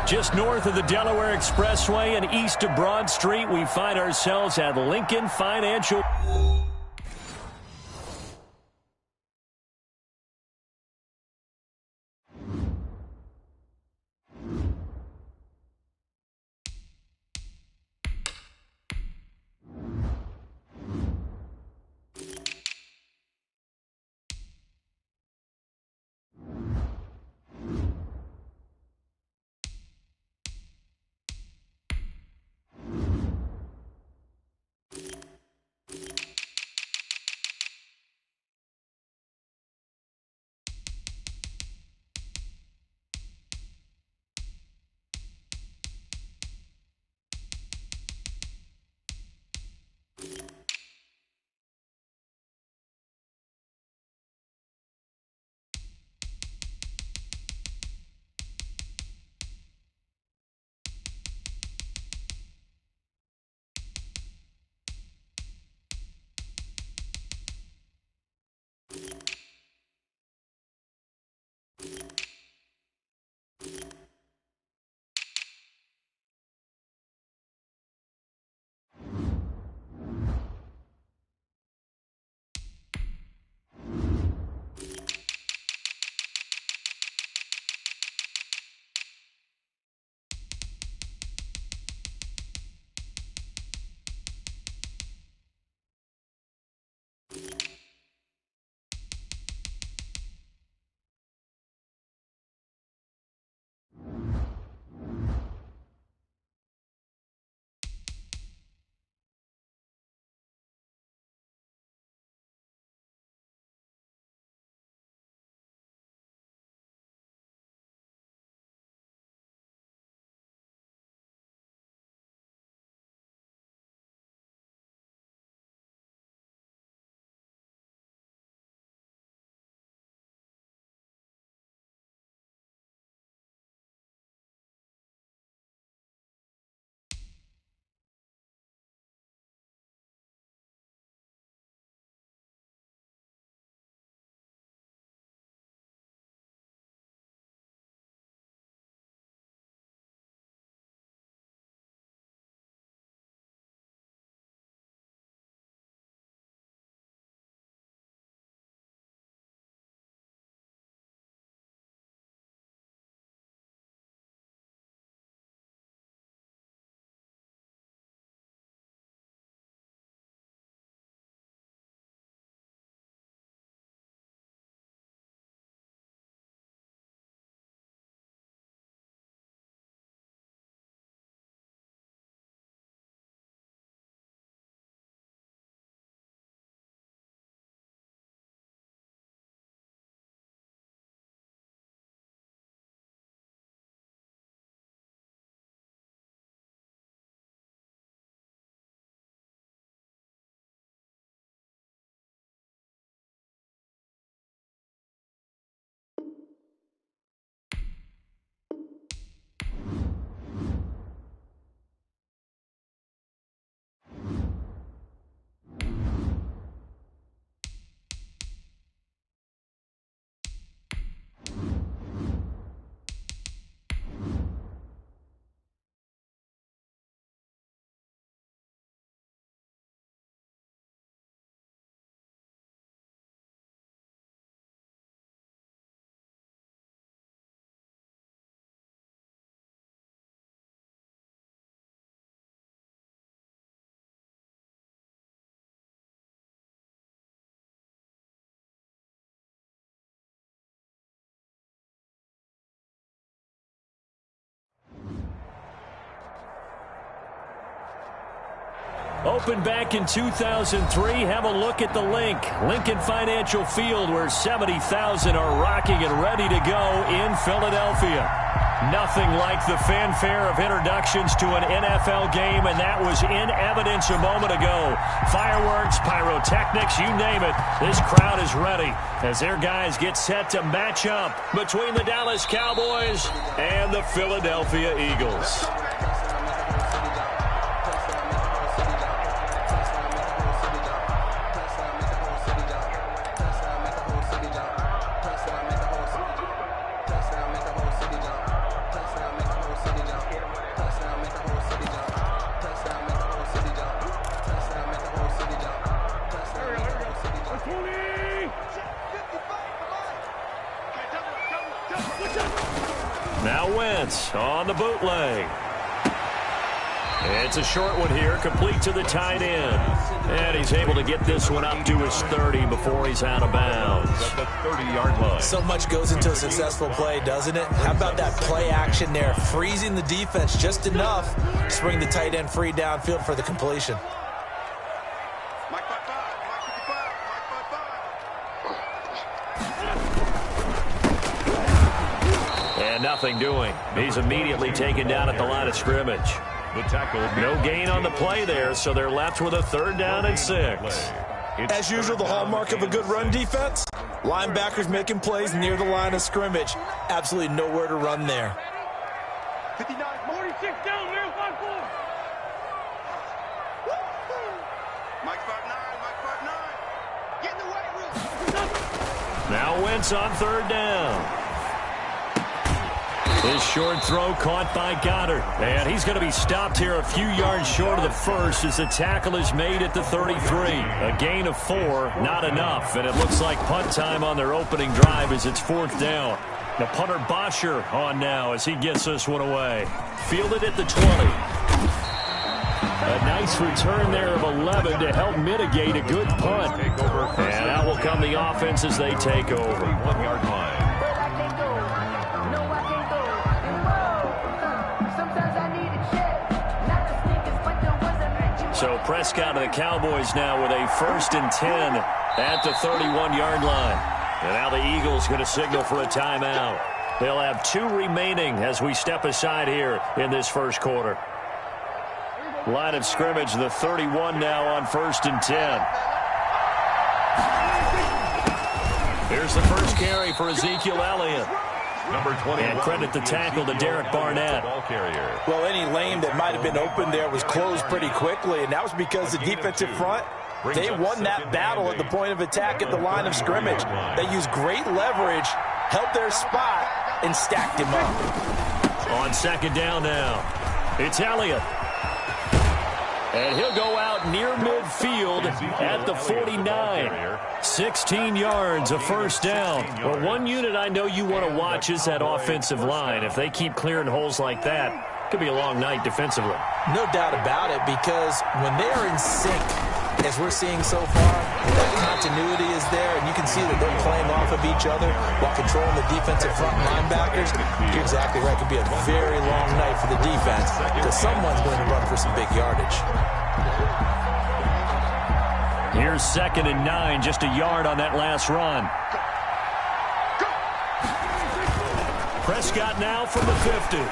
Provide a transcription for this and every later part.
Just north of the Delaware Expressway and east of Broad Street, we find ourselves at Lincoln Financial. Opened back in 2003. Have a look at the link. Lincoln Financial Field, where 70,000 are rocking and ready to go in Philadelphia. Nothing like the fanfare of introductions to an NFL game, and that was in evidence a moment ago. Fireworks, pyrotechnics, you name it. This crowd is ready as their guys get set to match up between the Dallas Cowboys and the Philadelphia Eagles. Touchdown, make a whole city jump. Now Wentz on the bootleg. It's a short one here, complete to the tight end. And he's able to get this one up to his 30 before he's out of bounds. At the 30-yard line. So much goes into a successful play, doesn't it? How about that play action there, freezing the defense just enough to bring the tight end free downfield for the completion. And nothing doing. He's immediately taken down at the line of scrimmage. The tackle. No gain on the play there, so they're left with a 3rd down and 6. As usual, the hallmark of a good run defense, linebackers making plays near the line of scrimmage. Absolutely nowhere to run there. 59, 46 down there, 5-4. Mike 5-9, Mike 5-9. Get in the way, Now Wentz on 3rd down. His short throw caught by Goddard. And he's going to be stopped here a few yards short of the first as the tackle is made at the 33. A gain of 4, not enough. And it looks like punt time on their opening drive as it's 4th down. The punter Bosher on now as he gets this one away. Fielded at the 20. A nice return there of 11 to help mitigate a good punt. And out will come the offense as they take over. 1-yard line. So Prescott of the Cowboys now with a 1st and 10 at the 31-yard line. And now the Eagles going to signal for a timeout. They'll have 2 remaining as we step aside here in this first quarter. Line of scrimmage, the 31 now on 1st and 10. Here's the first carry for Ezekiel Elliott. Number 20. And credit the tackle to Derek Barnett. Well, any lane that might have been open there was closed pretty quickly, and that was because the defensive front, they won that battle at the point of attack at the line of scrimmage. They used great leverage, held their spot, and stacked him up. On 2nd down now, it's Elliott. And he'll go out near midfield at the 49. 16 yards, a 1st down. Well, one unit I know you want to watch is that offensive line. If they keep clearing holes like that, it could be a long night defensively. No doubt about it, because when they are in sync, as we're seeing so far, that continuity is there, and you can see that they're playing off of each other while controlling the defensive front linebackers. You're exactly right. It could be a very long night for the defense because someone's going to run for some big yardage. Here's 2nd and 9, just a yard on that last run. Prescott now from the 50.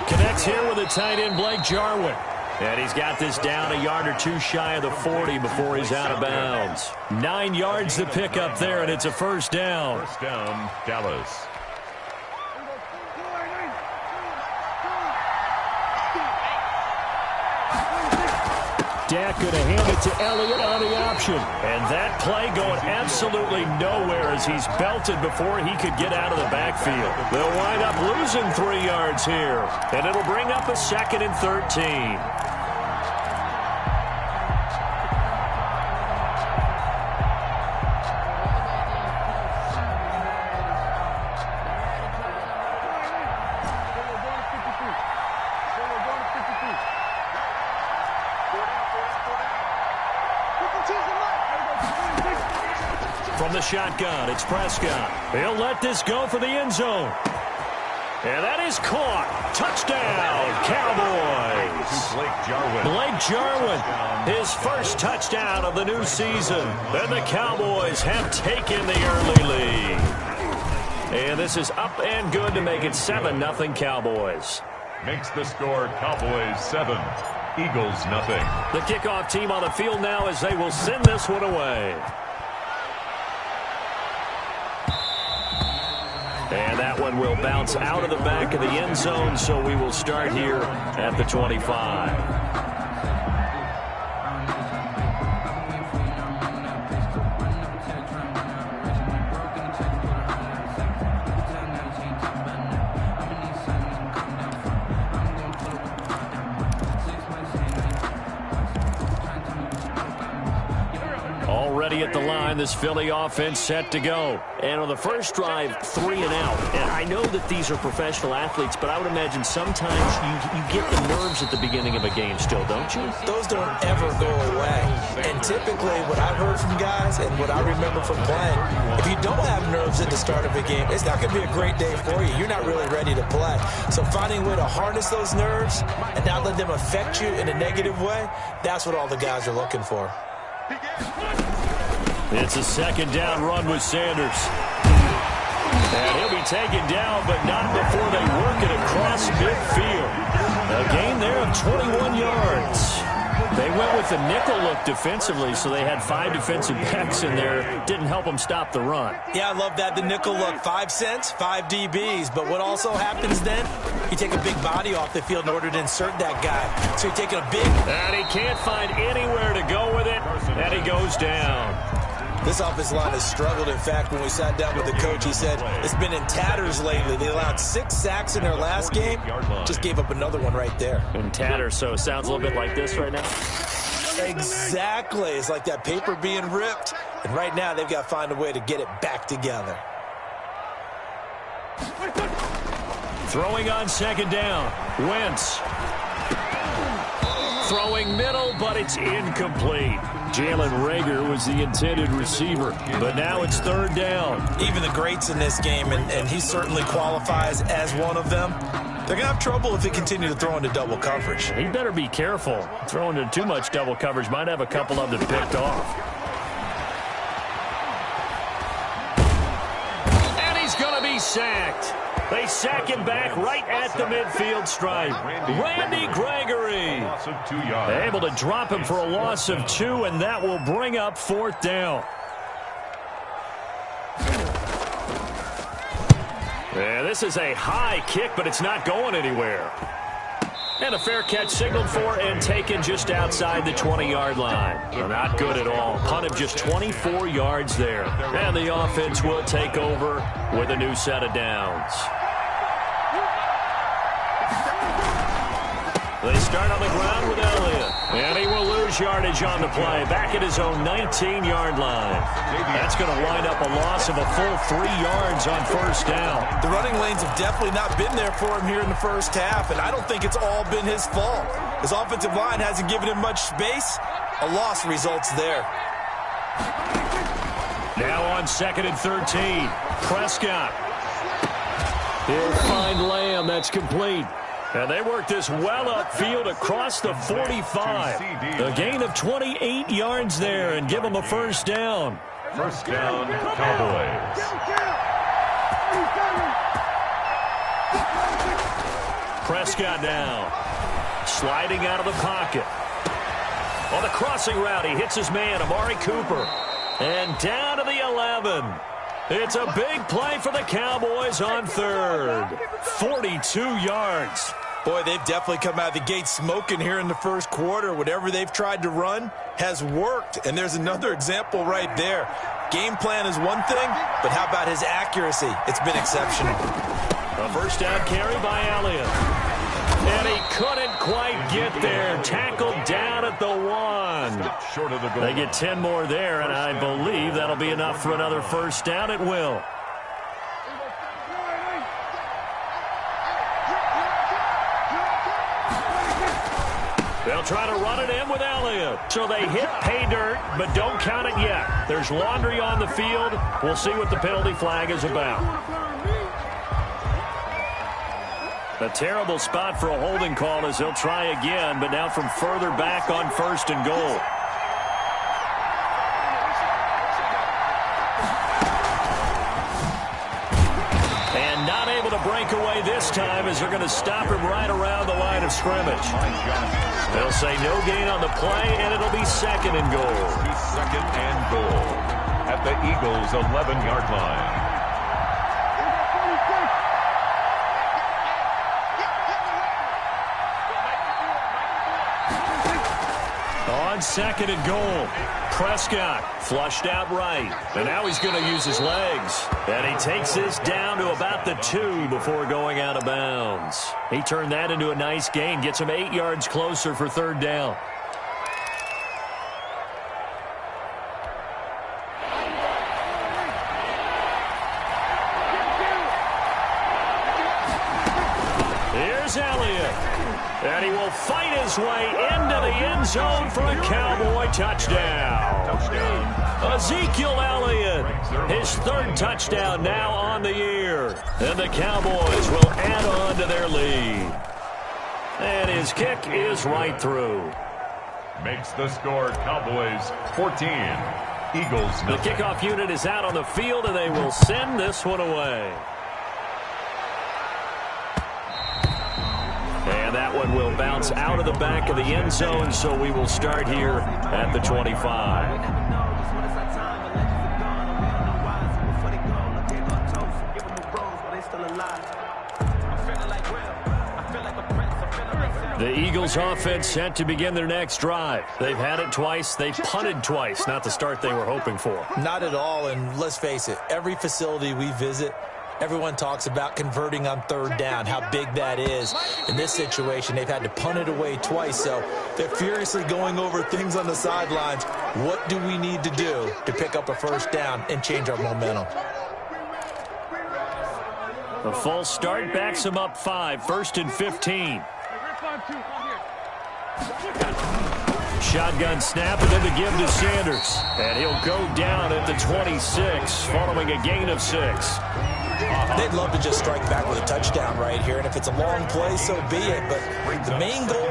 Connects here with the tight end Blake Jarwin. And he's got this down a yard or 2 shy of the 40 before he's out of bounds. 9 yards to pick up there, and it's a 1st down. 1st down, Dallas. Dak going to hand it to Elliott on the option. And that play going absolutely nowhere as he's belted before he could get out of the backfield. They'll wind up losing 3 yards here. And it'll bring up a 2nd and 13. From the shotgun, it's Prescott. He'll let this go for the end zone. And that is caught. Touchdown, Cowboys. Blake Jarwin, his first touchdown of the new season. And the Cowboys have taken the early lead. And this is up and good to make it 7-0 Cowboys. Makes the score Cowboys 7, Eagles nothing. The kickoff team on the field now as they will send this one away. And that one will bounce out of the back of the end zone, so we will start here at the 25. Already at the line, this Philly offense set to go. And on the first drive, 3 and out. And I know that these are professional athletes, but I would imagine sometimes you get the nerves at the beginning of a game still, don't you? Those don't ever go away. And typically what I've heard from guys and what I remember from playing, if you don't have nerves at the start of a game, it's not going to be a great day for you. You're not really ready to play. So finding a way to harness those nerves and not let them affect you in a negative way, that's what all the guys are looking for. It's a second down run with Sanders. And he'll be taken down, but not before they work it across midfield. A gain there of 21 yards. They went with the nickel look defensively, so they had 5 defensive backs in there. Didn't help them stop the run. Yeah, I love that, the nickel look. 5 cents, 5 DBs. But what also happens then, you take a big body off the field in order to insert that guy. So you're taking a big... And he can't find anywhere to go with it, and he goes down. This offensive line has struggled. In fact, when we sat down with the coach, he said it's been in tatters lately. They allowed 6 sacks in their last game. Just gave up another one right there. In tatters, so it sounds a little bit like this right now? Exactly. It's like that paper being ripped. And right now, they've got to find a way to get it back together. Throwing on second down. Wentz. Throwing middle, but it's incomplete. Jalen Reagor was the intended receiver, but now it's third down. Even the greats in this game, and he certainly qualifies as one of them, they're going to have trouble if they continue to throw into double coverage. He better be careful. Throwing into too much double coverage might have a couple of them picked off. And he's going to be sacked. They sack him back right at the midfield stripe. Randy Gregory able to drop him for a loss of 2, and that will bring up 4th down. Yeah, this is a high kick, but it's not going anywhere. And a fair catch signaled for and taken just outside the 20-yard line. Not good at all. Punt of just 24 yards there. And the offense will take over with a new set of downs. They start on the ground with Elliott. And he will lose yardage on the play. Back at his own 19-yard line. That's going to wind up a loss of a full 3 yards on first down. The running lanes have definitely not been there for him here in the first half, and I don't think it's all been his fault. His offensive line hasn't given him much space. A loss results there. Now on 2nd and 13. Prescott. He'll find Lamb. That's complete. And they work this well upfield across the 45. A gain of 28 yards there and give them a first down. First down, Cowboys. Prescott now. Sliding out of the pocket. On the crossing route, he hits his man, Amari Cooper. And down to the 11. It's a big play for the Cowboys on 3rd. 42 yards. Boy, they've definitely come out of the gate smoking here in the first quarter. Whatever they've tried to run has worked. And there's another example right there. Game plan is one thing, but how about his accuracy? It's been exceptional. A first down carry by Elliott. And he couldn't quite get there. Tackled down at the 1. Short of the goal. They get 10 more there, and I believe that'll be enough for another first down. It will. They'll try to run it in with Elliott. So they hit pay dirt, but don't count it yet. There's laundry on the field. We'll see what the penalty flag is about. A terrible spot for a holding call as they'll try again, but now from further back on 1st and goal. And not able to break away this time as they're going to stop him right around the line of scrimmage. They'll say no gain on the play, and it'll be 2nd and goal. 2nd and goal at the Eagles' 11-yard line. On 2nd and goal, Prescott flushed out right. And now he's going to use his legs. And he takes this down to about the 2 before going out of bounds. He turned that into a nice gain, gets him 8 yards closer for 3rd down. Here's Elliott. And he will fight his way into the end zone for a Cowboy touchdown. Ezekiel Elliott, his third touchdown now on the year. And the Cowboys will add on to their lead. And his kick is right through. Makes the score Cowboys 14, Eagles nothing. The kickoff unit is out on the field, and they will send this one away. And that one will bounce out of the back of the end zone, so we will start here at the 25. The Eagles offense set to begin their next drive. They've had it twice. They've punted twice. Not the start they were hoping for. Not at all, and let's face it, every facility we visit, everyone talks about converting on third down, how big that is. In this situation, they've had to punt it away twice, so they're furiously going over things on the sidelines. What do we need to do to pick up a first down and change our momentum? The false start backs him up 5, 1st and 15. Shotgun snap and then the give to Sanders. And he'll go down at the 26 following a gain of 6. They'd love to just strike back with a touchdown right here, and if it's a long play, so be it. But the main goal,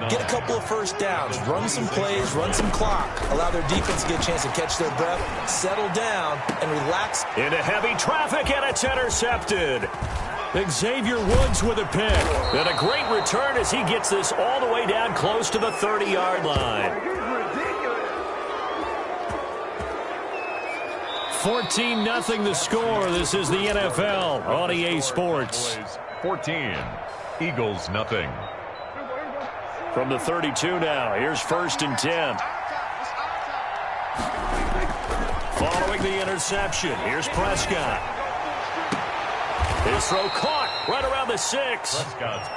get a couple of first downs, run some plays, run some clock, allow their defense to get a chance to catch their breath, settle down, and relax. Into heavy traffic, and it's intercepted. Xavier Woods with a pick. And a great return as he gets this all the way down close to the 30-yard line. 14-0 the score. This is the NFL on EA Sports. 14, Eagles nothing. From the 32 now, here's 1st and 10. Following the interception, here's Prescott. His throw caught right around the 6.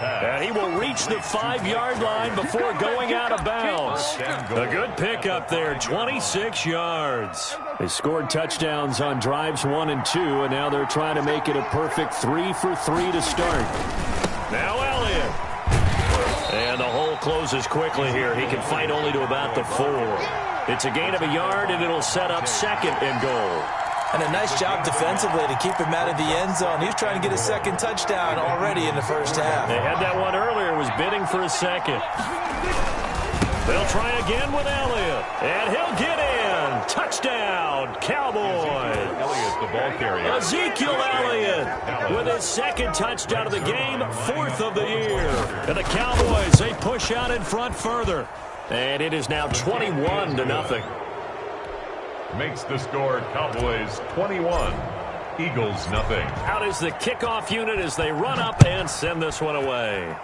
And he will reach the 5-yard line before going out of bounds. A good pickup there, 26 yards. They scored touchdowns on drives 1 and 2, and now they're trying to make it a perfect 3 for 3 to start. Now Elliott. And the hole closes quickly here. He can fight only to about the 4. It's a gain of a yard, and it'll set up 2nd and goal. And a nice job defensively to keep him out of the end zone. He's trying to get his 2nd touchdown already in the first half. They had that one earlier, was bidding for a 2nd. They'll try again with Elliott, and he'll get in. Touchdown, Cowboys. Elliott, the ball carrier. Ezekiel Elliott with his 2nd touchdown of the game, 4th of the year. And the Cowboys, they push out in front further. And it is now 21-0. Makes the score Cowboys 21, Eagles nothing. Out is the kickoff unit as they run up and send this one away.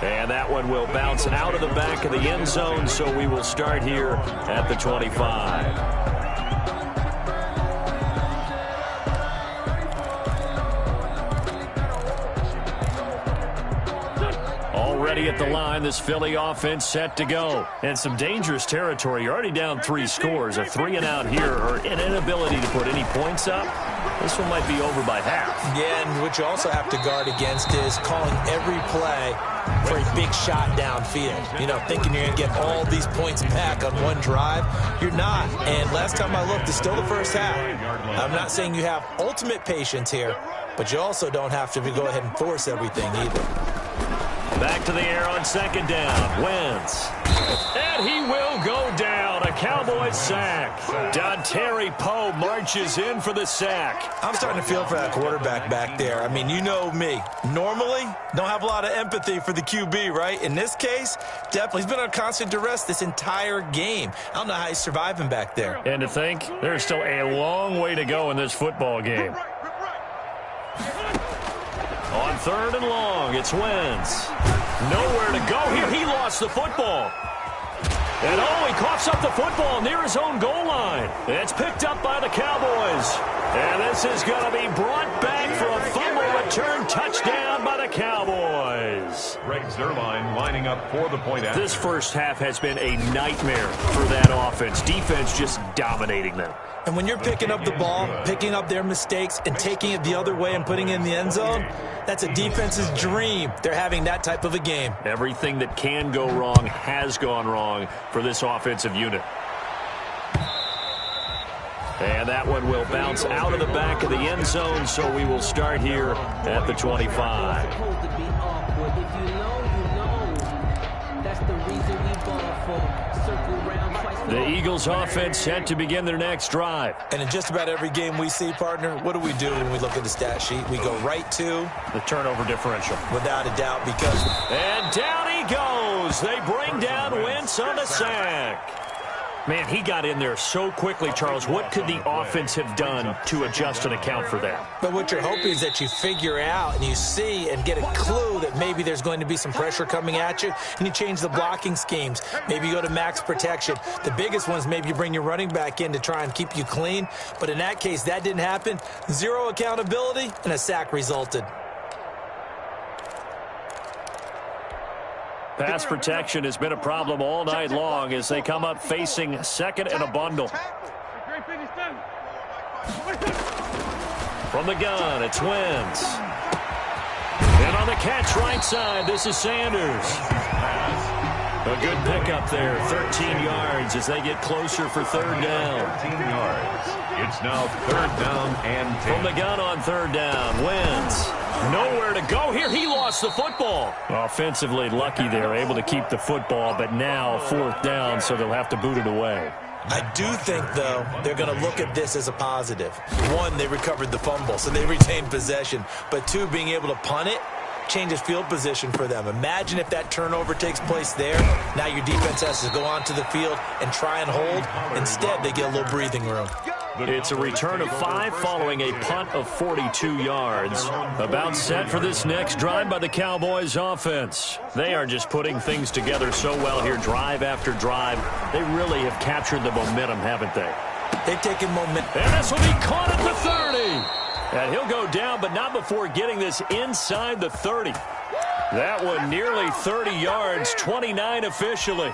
And that one will bounce out of the back of the end zone, so we will start here at the 25. Already at the line, this Philly offense set to go. And some dangerous territory. You're already down 3 scores. A 3-and-out here, or an inability to put any points up. This one might be over by half. Yeah, and what you also have to guard against is calling every play for a big shot downfield. You know, thinking you're going to get all these points back on one drive. You're not. And last time I looked, it's still the first half. I'm not saying you have ultimate patience here, but you also don't have to go ahead and force everything either. Back to the air on 2nd down. Wentz. And he will go down. A Cowboys sack. Dontari Poe marches in for the sack. I'm starting to feel for that quarterback back there. I mean, you know me. Normally, don't have a lot of empathy for the QB, right? In this case, definitely. He's been on constant duress this entire game. I don't know how he's surviving back there. And to think, there's still a long way to go in this football game. On 3rd and long, it's Wentz. Nowhere to go here. He lost the football. And he coughs up the football near his own goal line. It's picked up by the Cowboys. And this is going to be brought back for a fumble return touchdown by the Cowboys. Greg Zuerlein lining up for the point after. This first half has been a nightmare for that offense. Defense just dominating them. And when you're picking up the ball, picking up their mistakes, and taking it the other way and putting it in the end zone, that's a defense's dream. They're having that type of a game. Everything that can go wrong has gone wrong for this offensive unit. And that one will bounce out of the back of the end zone, so we will start here at the 25. The Eagles offense set to begin their next drive. And in just about every game we see, partner, what do we do when we look at the stat sheet? We go right to the turnover differential. Without a doubt, because... And down he goes. They bring down Wentz on the sack. Man, he got in there so quickly, Charles. What could the offense have done to adjust and account for that? But what you're hoping is that you figure out and you see and get a clue that maybe there's going to be some pressure coming at you, and you change the blocking schemes. Maybe you go to max protection. The biggest one is maybe you bring your running back in to try and keep you clean. But in that case, that didn't happen. Zero accountability, and a sack resulted. Pass protection has been a problem all night long as they come up facing second and a bundle. From the gun, it's Wentz. And on the catch right side, this is Sanders. A good pickup there, 13 yards as they get closer for third down. 13 yards. It's now third down and 10. From the gun on third down, Wentz. Nowhere to go here. He lost the football. Offensively lucky they're able to keep the football, but now fourth down, so they'll have to boot it away. I do think, though, they're going to look at this as a positive. One, they recovered the fumble, so they retained possession. But two, being able to punt it changes field position for them. Imagine if that turnover takes place there. Now your defense has to go onto the field and try and hold. Instead, they get a little breathing room. It's a return of 5 following a punt of 42 yards. About set for this next drive by the Cowboys offense. They are just putting things together so well here, drive after drive. They really have captured the momentum, haven't they? They've taken momentum. And this will be caught at the 30. And he'll go down, but not before getting this inside the 30. That one nearly 30 yards, 29 officially.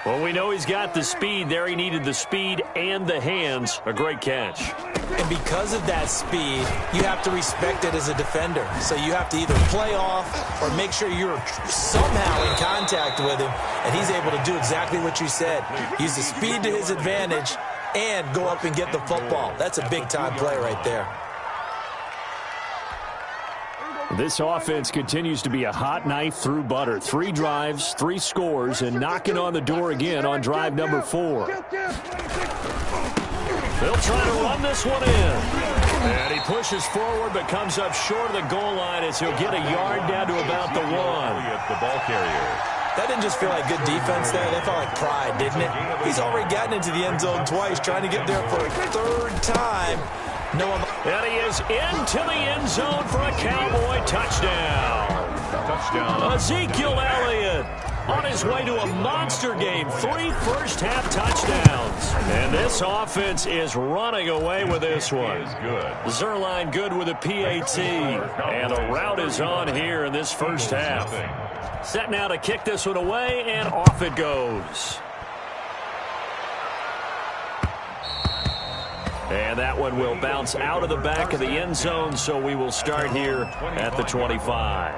Well, we know he's got the speed there. He needed the speed and the hands. A great catch. And because of that speed, you have to respect it as a defender. So you have to either play off or make sure you're somehow in contact with him, and he's able to do exactly what you said. Use the speed to his advantage and go up and get the football. That's a big-time play right there. This offense continues to be a hot knife through butter. 3 drives, 3 scores, and knocking on the door again on drive number 4. They'll try to run this one in. And he pushes forward but comes up short of the goal line as he'll get a yard down to about the 1. The ball carrier. That didn't just feel like good defense there. That felt like pride, didn't it? He's already gotten into the end zone twice, trying to get there for a third time. And he is into the end zone for a Cowboy touchdown. Touchdown. Ezekiel Elliott on his way to a monster game. 3 first-half touchdowns. And this offense is running away with this one. Is good. Zuerlein good with a PAT. And the route is on here in this first half. Set now to kick this one away, and off it goes. And that one will bounce out of the back of the end zone, so we will start here at the 25.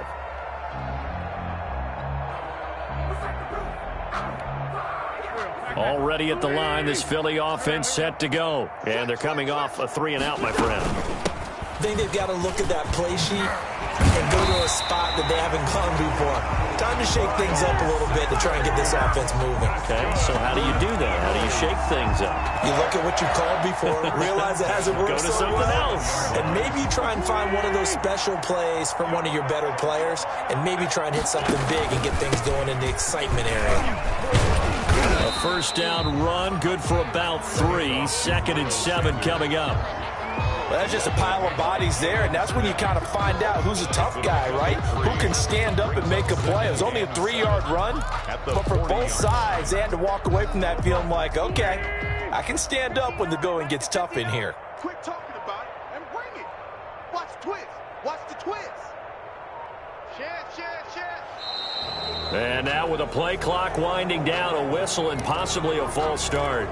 Already at the line, this Philly offense set to go. And they're coming off a 3-and-out, my friend. I think they've got to look at that play sheet and go to a spot that they haven't gone before. Time to shake things up a little bit to try and get this offense moving. Okay, so how do you do that? How do you shake things up? You look at what you called before, realize it hasn't worked Go to so something well, else. and maybe try and find one of those special plays from one of your better players, and maybe try and hit something big and get things going in the excitement area. A first down run, good for about 3. 2nd and 7 coming up. Well, that's just a pile of bodies there, and that's when you kind of find out who's a tough guy, right? Who can stand up and make a play. It was only a 3-yard run, but for both sides, they had to walk away from that feeling like, okay, I can stand up when the going gets tough in here. Quit talking about it and bring it. Watch the twist. Watch the twist. And now with a play clock winding down, a whistle and possibly a false start.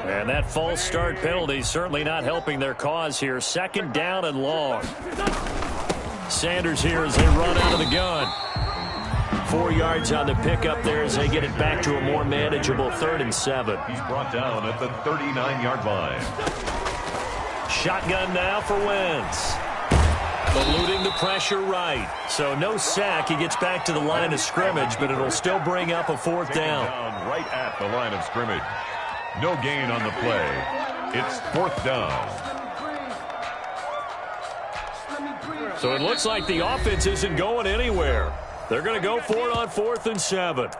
And that false start penalty certainly not helping their cause here. Second down and long. Sanders here as they run out of the gun. 4 yards on the pickup there as they get it back to a more manageable 3rd and 7. He's brought down at the 39-yard line. Shotgun now for Wentz. Eluding the pressure right. So no sack. He gets back to the line of scrimmage, but it'll still bring up a 4th down. Right at the line of scrimmage. No gain on the play. It's 4th down. So it looks like the offense isn't going anywhere. They're going to go for it on 4th and 7.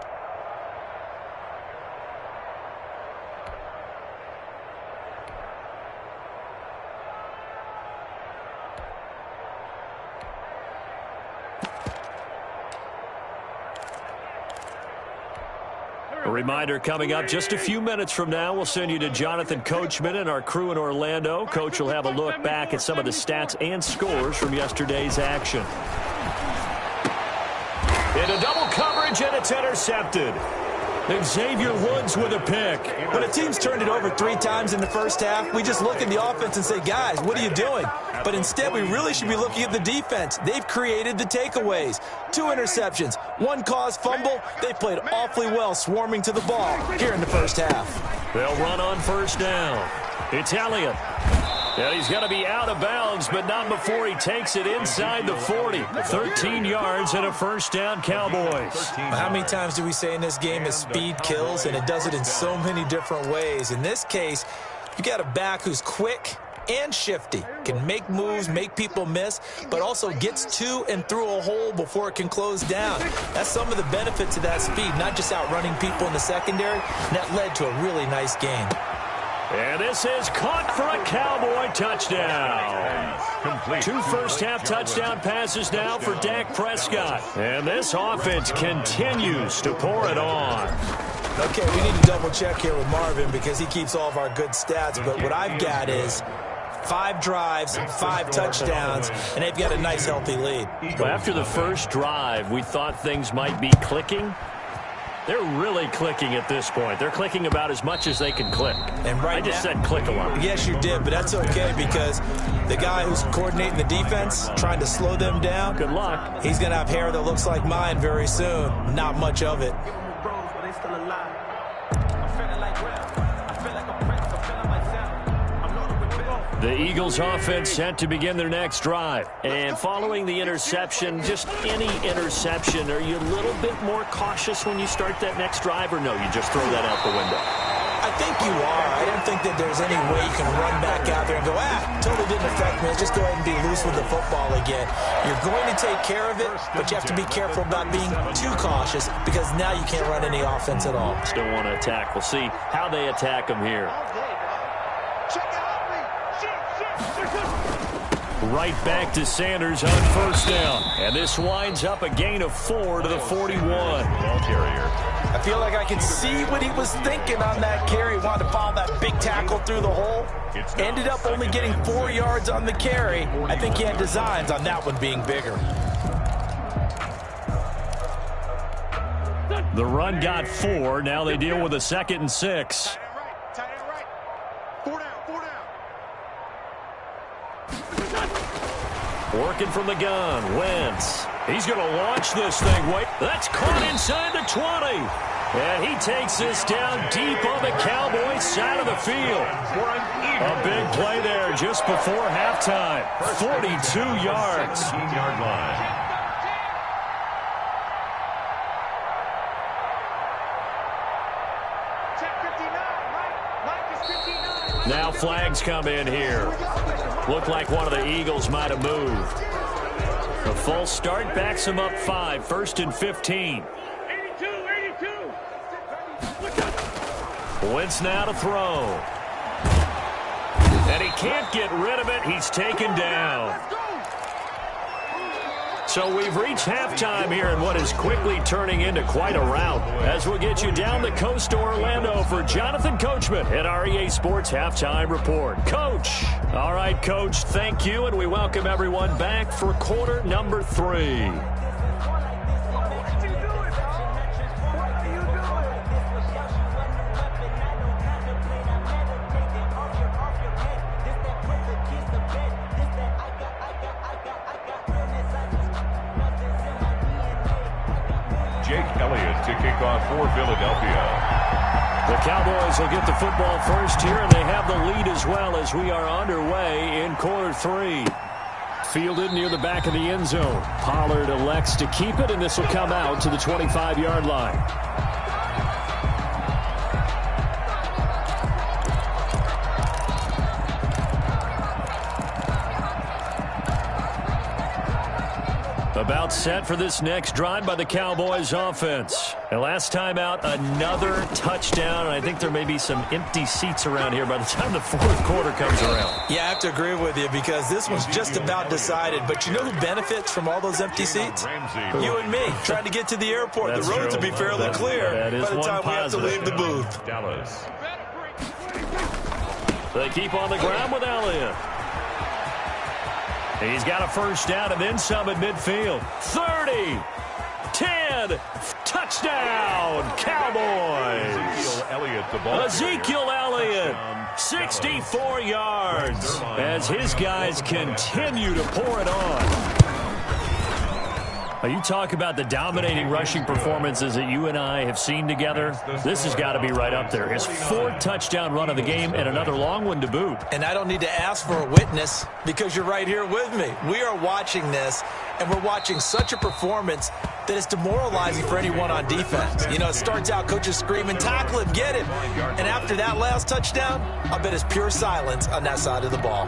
A reminder coming up just a few minutes from now, we'll send you to Jonathan Coachman and our crew in Orlando. Coach will have a look back at some of the stats and scores from yesterday's action. Into double coverage, and it's intercepted. Xavier Woods with a pick. When a team's turned it over 3 times in the first half, we just look at the offense and say, guys, what are you doing? But instead, we really should be looking at the defense. They've created the takeaways. 2 interceptions, 1 caused fumble. They played awfully well swarming to the ball here in the first half. They'll run on 1st down. It's Elliott. And he's going to be out of bounds, but not before he takes it inside the 40. 13 yards and a 1st down, Cowboys. How many times do we say in this game that speed kills, and it does it in so many different ways? In this case, you got a back who's quick and shifty, can make moves, make people miss, but also gets to and through a hole before it can close down. That's some of the benefits of that speed, not just outrunning people in the secondary, and that led to a really nice game. And this is caught for a Cowboy touchdown. 2 first-half touchdown passes now for Dak Prescott. And this offense continues to pour it on. Okay, we need to double-check here with Marvin because he keeps all of our good stats. But what I've got is 5 drives, 5 touchdowns, and they've got a nice, healthy lead. Well, after the first drive, we thought things might be clicking. They're really clicking at this point. They're clicking about as much as they can click. And right I just said click a lot. Yes, you did, but that's okay because the guy who's coordinating the defense, trying to slow them down, good luck. He's going to have hair that looks like mine very soon. Not much of it. The Eagles offense set to begin their next drive. And following the interception, just any interception, are you a little bit more cautious when you start that next drive, or no, you just throw that out the window? I think you are. I don't think that there's any way you can run back out there and go, totally didn't affect me. Let's just go ahead and be loose with the football again. You're going to take care of it, but you have to be careful about being too cautious because now you can't run any offense at all. Still want to attack. We'll see how they attack them here. Right back to Sanders on 1st down. And this winds up a gain of 4 to the 41. Ball carrier. I feel like I can see what he was thinking on that carry. He wanted to follow that big tackle through the hole. Ended up only getting 4 yards on the carry. I think he had designs on that one being bigger. The run got 4. Now they deal with a 2nd and 6. Working from the gun, Wentz. He's going to launch this thing. Wait, that's caught inside the 20. And he takes this down deep on the Cowboys side of the field. A big play there just before halftime. 42 yards. 16-yard line. Now flags come in here. Looked like one of the Eagles might have moved. A false start backs him up 5. 1st and 15. 82. Wentz now to throw. And he can't get rid of it. He's taken down. So we've reached halftime here in what is quickly turning into quite a rout, as we'll get you down the coast to Orlando for Jonathan Coachman at our EA Sports Halftime Report. Coach. All right, Coach, thank you, and we welcome everyone back for quarter number 3. Elliott to kick off for Philadelphia. The Cowboys will get the football first here, and they have the lead as well as we are underway in quarter 3. Fielded near the back of the end zone. Pollard elects to keep it, and this will come out to the 25-yard line. About set for this next drive by the Cowboys offense. And last time out, another touchdown. And I think there may be some empty seats around here by the time the fourth quarter comes around. Yeah, I have to agree with you because this one's just about decided. But you know who benefits from all those empty seats? You and me, trying to get to the airport. That's the roads true. will be fairly clear by the time we have to leave the booth. Dallas. They keep on the ground with Elliott. He's got a first down and then some at midfield. 30, 10, touchdown, Cowboys. Ezekiel Elliott, 64 yards as his guys continue to pour it on. You talk about the dominating rushing performances that you and I have seen together. This has got to be right up there. His 4th touchdown run of the game and another long one to boot. And I don't need to ask for a witness because you're right here with me. We are watching this, and we're watching such a performance that it's demoralizing for anyone on defense. You know, it starts out coaches screaming, tackle him, get him. And after that last touchdown, I bet it's pure silence on that side of the ball.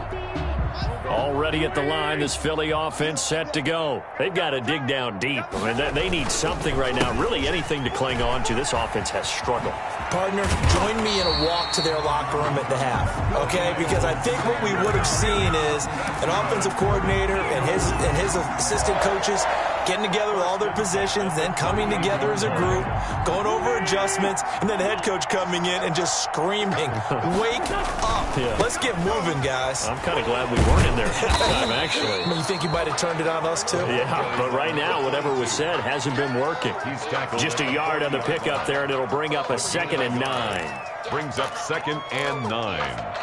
Already at the line, this Philly offense set to go. They've got to dig down deep. I mean, they need something right now, really anything to cling on to. This offense has struggled. Partner, join me in a walk to their locker room at the half, okay? Because I think what we would have seen is an offensive coordinator and his assistant coaches getting together with all their positions, then coming together as a group, going over adjustments, and then the head coach coming in and just screaming, wake up. Yeah. Let's get moving, guys. I'm kind of glad we weren't in there this time, actually. You think you might have turned it on us, too? Yeah, but right now, whatever was said hasn't been working. Just a yard on the pickup there, and it'll bring up a 2nd and 9. Brings up 2nd and 9.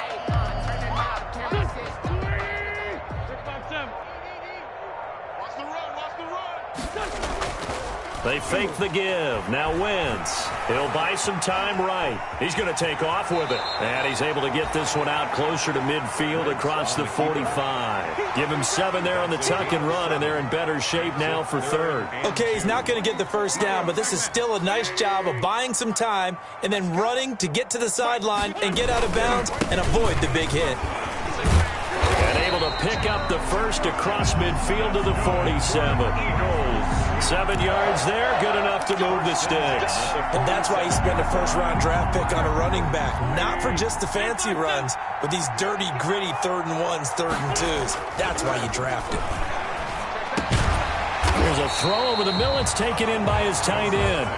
They fake the give. Now Wentz. He'll buy some time right. He's going to take off with it. And he's able to get this one out closer to midfield across the 45. Give him 7 there on the tuck and run, and they're in better shape now for 3rd. Okay, he's not going to get the first down, but this is still a nice job of buying some time and then running to get to the sideline and get out of bounds and avoid the big hit. And able to pick up the first across midfield to the 47. 7 yards there, good enough to move the sticks. And that's why you spend a first-round draft pick on a running back. Not for just the fancy runs, but these dirty, gritty 3rd and 1s, 3rd and 2s. That's why you draft him. There's a throw over the middle. It's taken in by his tight end.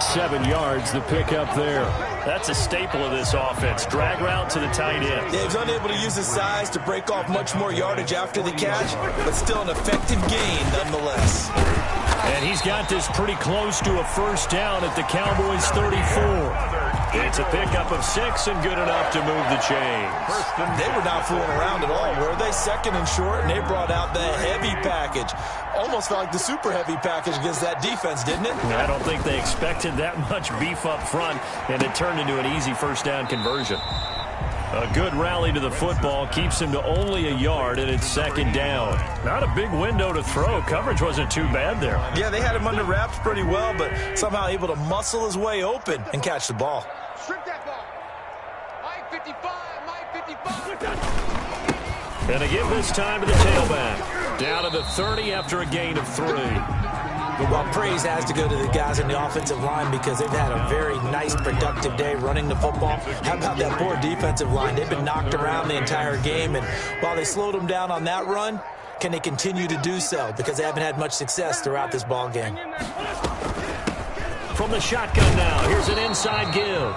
7 yards, the pickup there. That's a staple of this offense. Drag route to the tight end. Yeah, he's unable to use his size to break off much more yardage after the catch, but still an effective gain nonetheless. And he's got this pretty close to a first down at the Cowboys' 34. It's a pickup of 6 and good enough to move the chains. They were not fooling around at all, were they? 2nd and short, and they brought out the heavy package. Almost felt like the super heavy package against that defense, didn't it? I don't think they expected that much beef up front, and it turned into an easy first down conversion. A good rally to the football keeps him to only a yard, and it's 2nd down. Not a big window to throw. Coverage wasn't too bad there. Yeah, they had him under wraps pretty well, but somehow able to muscle his way open and catch the ball. Strip that ball. Mike 55, Mike 55. And to give this time to the tailback. Down to the 30 after a gain of 3. Well, praise has to go to the guys in the offensive line because they've had a very nice, productive day running the football. How about that poor defensive line? They've been knocked around the entire game, and while they slowed them down on that run, Can they continue to do so? Because they haven't had much success throughout this ball game. From the shotgun now, here's an inside give.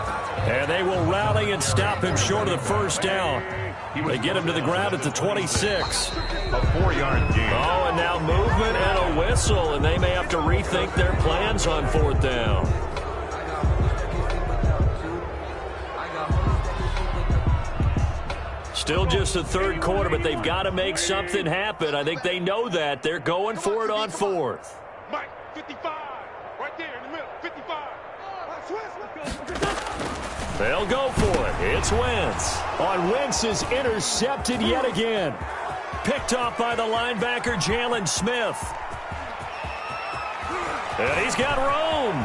And they will rally and stop him short of the first down. They get him to the ground at the 26. A 4-yard gain. Oh, and now movement and a whistle, and they may have to rethink their plans on fourth down. Still just the third quarter, but they've got to make something happen. I think they know that. They're going for it on fourth. Mike, 55. Right there in the middle. 55. They'll go for it. It's Wentz. Wentz is intercepted yet again. Picked off by the linebacker, Jalen Smith. And he's got room.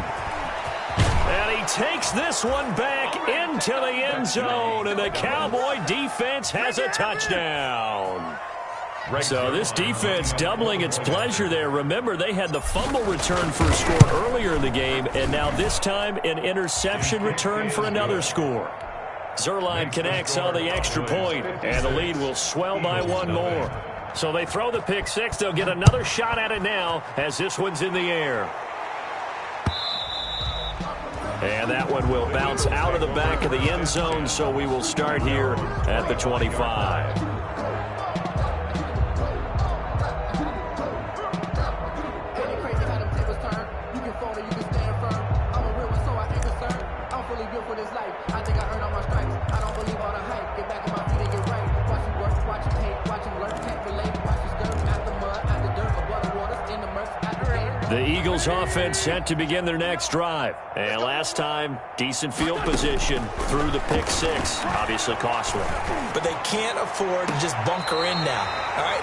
And he takes this one back into the end zone, and the Cowboy defense has a touchdown. So this defense doubling its pleasure there. Remember, they had the fumble return for a score earlier in the game, and now this time an interception return for another score. Zuerlein connects on the extra point, and the lead will swell by one more. So they throw the pick six. They'll get another shot at it now as this one's in the air. And that one will bounce out of the back of the end zone, so we will start here at the 25. The Eagles offense set to begin their next drive. And last time, decent field position through the pick six. Obviously costly. But they can't afford to just bunker in now. All right,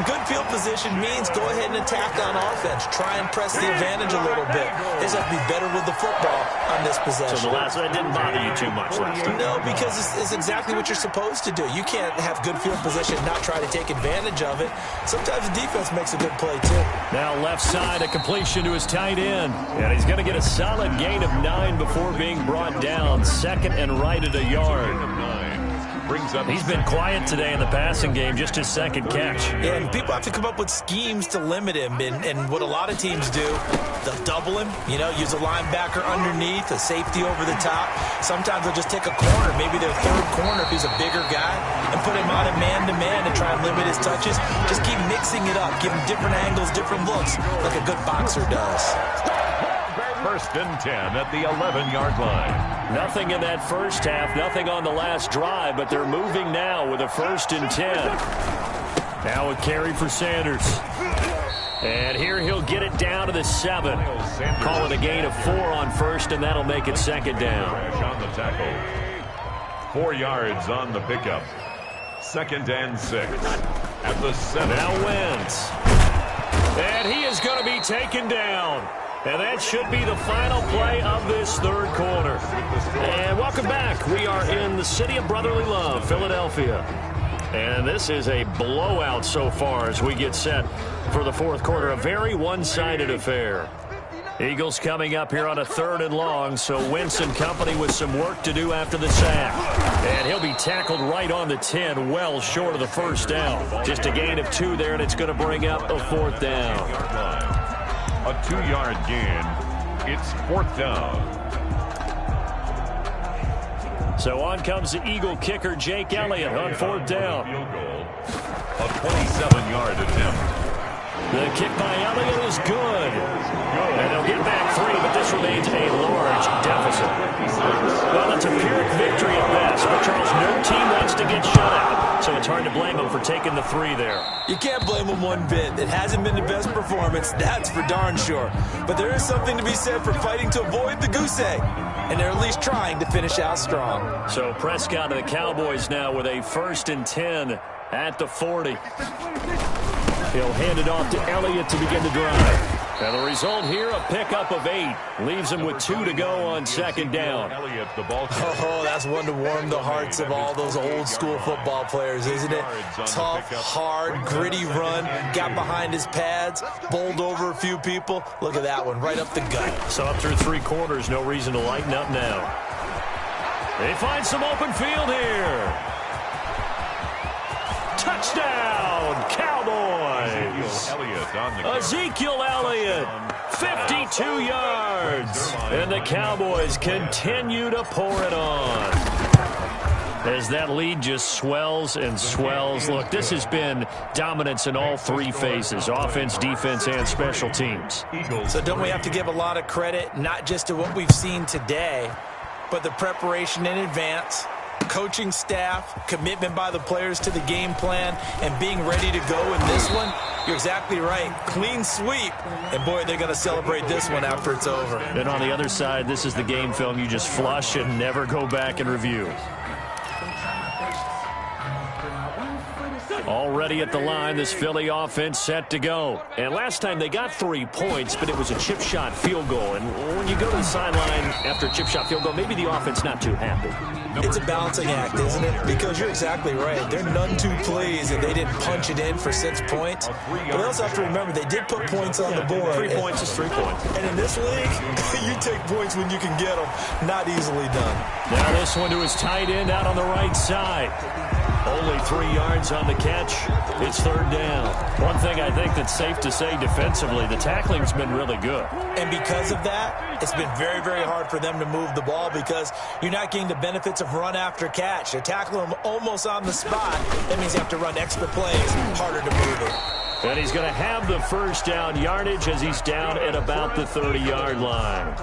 good field position means go ahead and attack on offense. Try and press the advantage a little bit. They just have to be better with the football on this possession. So the last one didn't bother you too much last time? No, because it's exactly what you're supposed to do. You can't have good field position and not try to take advantage of it. Sometimes the defense makes a good play, too. Now left side, a completion to his tight end. And he's going to get a solid gain of 9 before being brought down. Second and right at a yard. He's been quiet today in the passing game, just his second catch. Yeah, and people have to come up with schemes to limit him. And what a lot of teams do, they'll double him, use a linebacker underneath, a safety over the top. Sometimes they'll just take a corner, maybe their third corner if he's a bigger guy, and put him out of man-to-man and try and limit his touches. Just keep mixing it up, give him different angles, different looks, like a good boxer does. First and 10 at the 11-yard line. Nothing in that first half, nothing on the last drive, but they're moving now with a first and 10. Now a carry for Sanders. And here he'll get it down to the 7. Call it a gain of 4 on first, and that'll make it second down. On the tackle. 4 yards on the pickup. Second and 6 at the 7. Now Wentz. And he is going to be taken down. And that should be the final play of this third quarter. And welcome back. We are in the city of brotherly love, Philadelphia. And this is a blowout so far as we get set for the fourth quarter. A very one-sided affair. Eagles coming up here on a 3rd and long, so Wentz and company with some work to do after the sack. And he'll be tackled right on the 10, well short of the first down. Just a gain of 2 there, and it's going to bring up a 4th down. A 2-yard gain. It's 4th down. So on comes the Eagle kicker, Jake Elliott, on 4th down. Field goal. A 27-yard attempt. The kick by Elliott is good. And they'll get back 3, but this remains a large deficit. Well, it's a Pyrrhic victory at best, but Charles, no team wants to get shut out, so it's hard to blame them for taking the 3 there. You can't blame them one bit. It hasn't been the best performance, that's for darn sure. But there is something to be said for fighting to avoid the goose egg, and they're at least trying to finish out strong. So Prescott and the Cowboys now with a 1st and 10 at the 40. He'll hand it off to Elliott to begin the drive. And the result here, a pickup of 8. Leaves him with 2 to go on second down. Elliott, the ball. Oh, that's one to warm the hearts of all those old school football players, isn't it? Tough, hard, gritty run. Got behind his pads, bowled over a few people. Look at that one, right up the gut. So up through 3 quarters, no reason to lighten up now. They find some open field here. Touchdown, Cowboys! on the carry. Ezekiel Elliott, 52 yards. And the Cowboys continue to pour it on, as that lead just swells and swells. Look, this has been dominance in all three phases: offense, defense, and special teams. So don't we have to give a lot of credit, not just to what we've seen today, but the preparation in advance, coaching staff, commitment by the players to the game plan, and being ready to go in this one? You're exactly right. Clean sweep. And, boy, they're going to celebrate this one after it's over. And on the other side, this is the game film you just flush and never go back and review. Already at the line, this Philly offense set to go. And last time they got 3 points, but it was a chip shot field goal. And when you go to the sideline after a chip shot field goal, maybe the offense not too happy. It's a balancing act, isn't it? Because you're exactly right. They're none too pleased, and they didn't punch it in for 6 points. But they also have to remember they did put points on the board. 3 points is 3 points. And in this league, you take points when you can get them. Not easily done. Now this one to his tight end out on the right side. Only 3 yards on the catch. It's third down. One thing I think that's safe to say defensively, the tackling's been really good. And because of that, it's been very, very hard for them to move the ball because you're not getting the benefits of run after catch. They're tackling them almost on the spot. That means you have to run extra plays, harder to move it. And he's going to have the first down yardage as he's down at about the 30-yard line.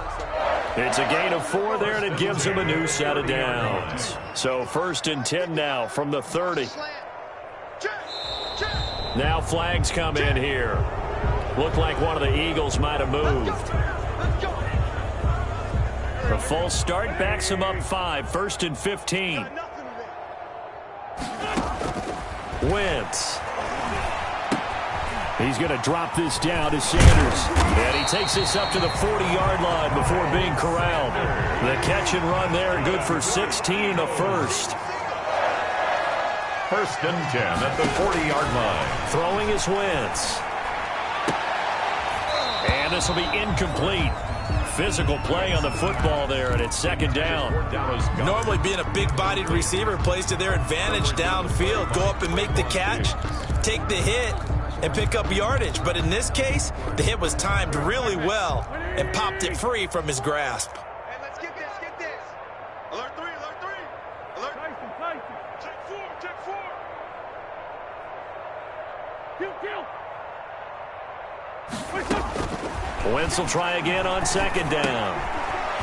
It's a gain of 4 there, and it gives him a new set of downs. So 1st and 10 now from the 30. Now flags come in here. Looked like one of the Eagles might have moved. The false start backs him up 5, 1st and 15. Wentz. He's going to drop this down to Sanders. And he takes this up to the 40-yard line before being corralled. The catch and run there, good for 16 and a first. 1st and 10 at the 40-yard line. Throwing is Wentz. And this will be incomplete. Physical play on the football there, and it's 2nd down. Normally being a big-bodied receiver plays to their advantage downfield. Go up and make the catch, take the hit, and pick up yardage. But in this case, the hit was timed really well and popped it free from his grasp. Hey, let's get this, get this. Alert 3, alert 3. Alert. Tyson. Check 4. Kill. Wentz will try again on 2nd down.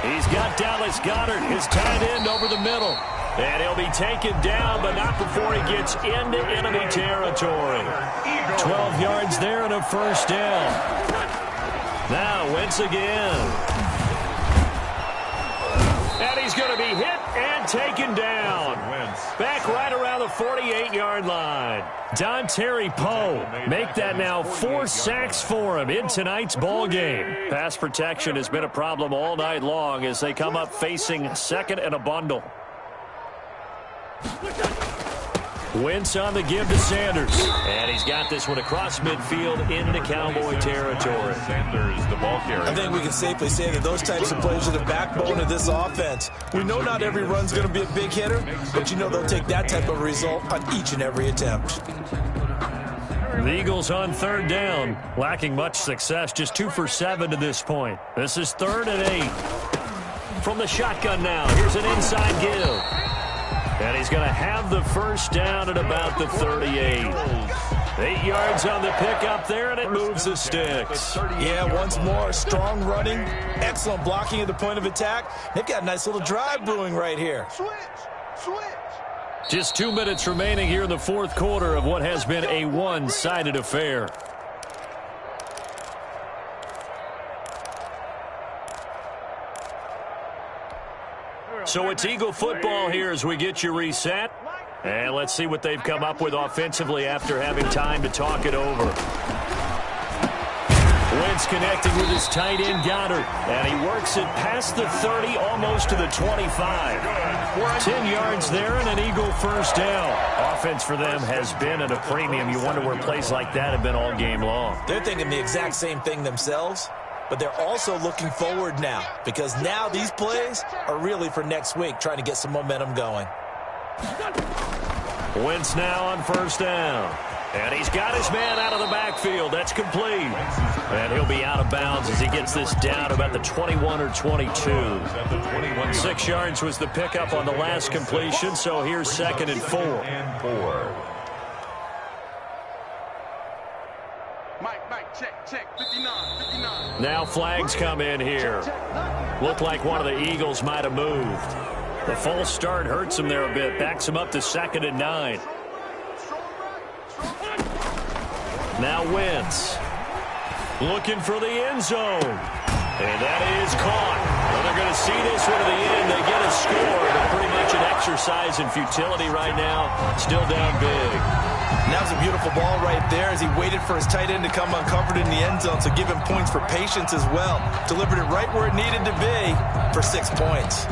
He's got Dallas Goedert, his tight end, over the middle. And he'll be taken down, but not before he gets into enemy territory. 12 yards there and a first down. Now Wentz again. And he's going to be hit and taken down. Back right around the 48-yard line. Dontari Poe, make that now 4 sacks for him in tonight's ball game. Pass protection has been a problem all night long as they come up facing 2nd and a bundle. Wentz on the give to Sanders. And he's got this one across midfield into Cowboy territory. Sanders, the ball carrier. I think we can safely say that those types of plays are the backbone of this offense. We know not every run's going to be a big hitter, but you know they'll take that type of result on each and every attempt. The Eagles on 3rd down, lacking much success, just 2 for 7 to this point. This is 3rd and 8. From the shotgun now, here's an inside give. And he's going to have the first down at about the 38. 8 yards on the pickup there, and it moves the sticks. Yeah, once more, strong running, excellent blocking at the point of attack. They've got a nice little drive brewing right here. Switch. Just 2 minutes remaining here in the 4th quarter of what has been a one-sided affair. So it's Eagle football here as we get you reset. And let's see what they've come up with offensively after having time to talk it over. Wentz connecting with his tight end Goedert. And he works it past the 30, almost to the 25. 10 yards there and an Eagle first down. Offense for them has been at a premium. You wonder where plays like that have been all game long. They're thinking the exact same thing themselves. But they're also looking forward now because now these plays are really for next week, trying to get some momentum going. Wentz now on first down. And he's got his man out of the backfield. That's complete. And he'll be out of bounds as he gets this down about the 21 or 22. 6 yards was the pickup on the last completion, so here's 2nd and 4. Mike, check, 59. Now flags come in here. Looked like one of the Eagles might have moved. The false start hurts him there a bit. Backs him up to 2nd and 9. Now Wentz looking for the end zone. And that is caught. Well, they're going to see this one to the end. They get a score, but pretty much an exercise in futility right now. Still down big. And that was a beautiful ball right there as he waited for his tight end to come uncovered in the end zone, so give him points for patience as well. Delivered it right where it needed to be for 6 points.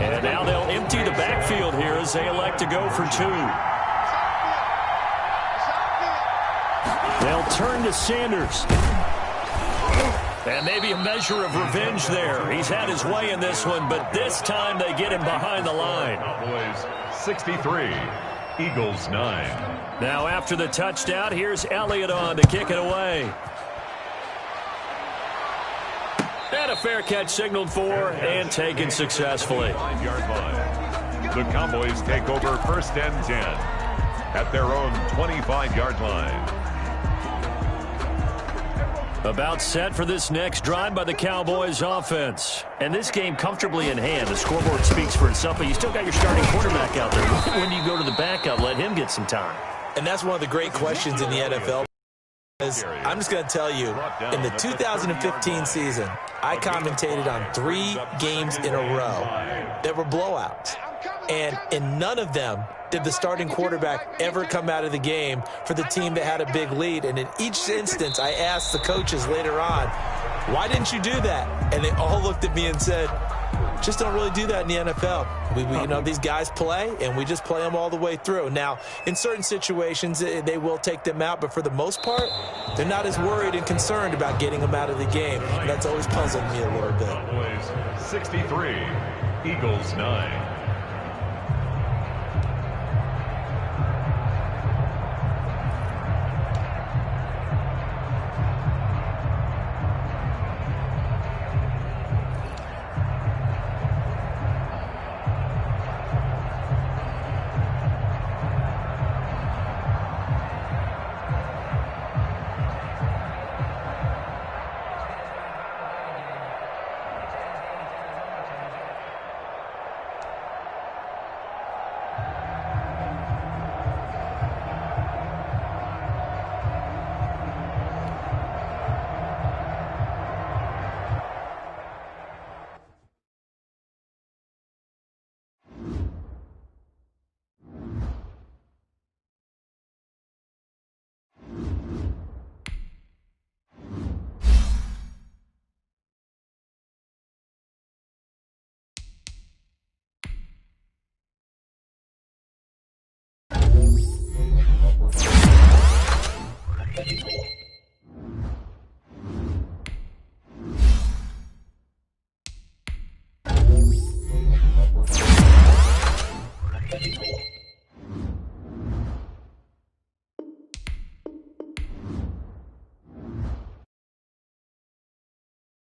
And now they'll empty the backfield here as they elect to go for 2. They'll turn to Sanders. And maybe a measure of revenge there. He's had his way in this one, but this time they get him behind the line. Cowboys 63, Eagles 9. Now after the touchdown, here's Elliott on to kick it away. And a fair catch signaled for and taken successfully. 5-yard line. The Cowboys take over 1st and 10 at their own 25-yard line. About set for this next drive by the Cowboys offense. And this game comfortably in hand. The scoreboard speaks for itself, but you still got your starting quarterback out there. When do you go to the backup? Let him get some time. And that's one of the great questions in the NFL. I'm just going to tell you, in the 2015 season, I commentated on 3 games in a row that were blowouts. And in none of them did the starting quarterback ever come out of the game for the team that had a big lead. And in each instance, I asked the coaches later on, why didn't you do that? And they all looked at me and said, just don't really do that in the NFL. You know, these guys play, and we just play them all the way through. Now, in certain situations, they will take them out, but for the most part, they're not as worried and concerned about getting them out of the game. And that's always puzzled me a little bit. Cowboys 63, Eagles 9. Thank you.